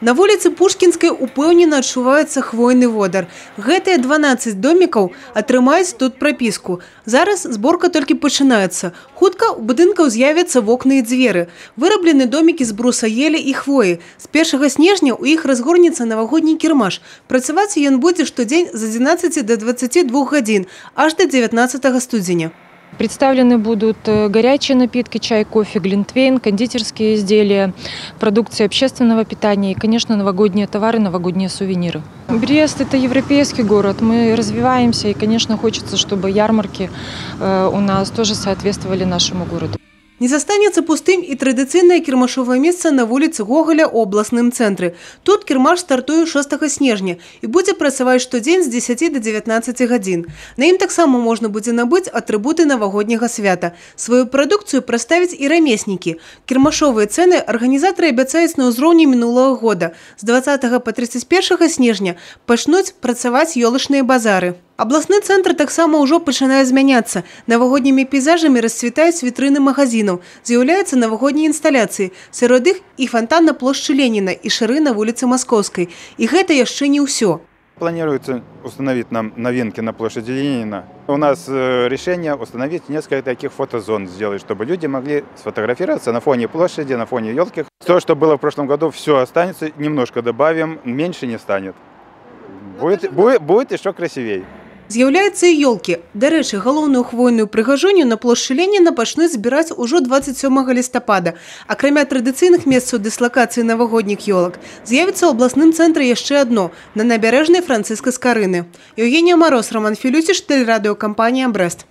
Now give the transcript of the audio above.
На вулицы Пушкінскай упэўнена адчуваецца хвойны водар. Гэтыя 12 домікаў атрымаюць тут прапіску. Зараз зборка толькі пачынаецца. Хутка ў будынкаў з'явяцца вокны і дзверы. Выраблены домікі з бруса елі і хвоі. З 1 снежня ў іх разгорнецца навагодні кірмаш. Працаваць ён будзе штодзень з 11 до 22 гадзін, аж до 19 студзеня. Представлены будут горячие напитки, чай, кофе, глинтвейн, кондитерские изделия, продукция общественного питания и, конечно, новогодние товары, новогодние сувениры. Брест – это европейский город, мы развиваемся и, конечно, хочется, чтобы ярмарки у нас тоже соответствовали нашему городу. Не застанецца пустым і традыцыйнае кірмашовае месца на вуліцы Гоголя ў абласным цэнтры. Тут кірмаш стартуе 6 снежня і будзе працаваць штодзень з 10 до 19 гадзін. На ім таксама можна будзе набыць атрыбуты навагодняга свята. Сваю прадукцыю прадставяць і рамеснікі. Кірмашовыя цэны арганізатары абяцаюць на ўзроўні мінулага года. З 20 по 31 снежня пачнуць працаваць ёлачныя базары. Абласны цэнтр таксама ўжо пачынае змяняцца. Навагоднімі пейзажамі расцвітаюць вітрыны магазінаў, з'яўляюцца навагоднія інсталяцыі. Сярод іх і фонтан на плошчы Леніна, і шары на вуліцы Маскоўскай. І гэта яшчэ не ўсё. Планируется установить нам новинки на площади Ленина. У нас решение установить несколько таких фотозон сделать, чтобы люди могли сфотографироваться на фоне площади, на фоне елки. То, что было в прошлом году, все останется, немножко добавим, меньше не станет. Будет еще красивее. З'яўляюцца і ёлкі. Дарэчы, галоўную хвойную прыгажуню на плошчы Леніна пачнуць збіраць ужо 27 лістапада. Акрамя традыцыйных месцаў дыслакацыі навагодніх ёлак, з'явіцца ў абласным цэнтры яшчэ адно – на набярэжнай Францыска Скарыны. Еўгенія Мароз, Роман Філюціш, тэлерадыёкампанія «Брэст».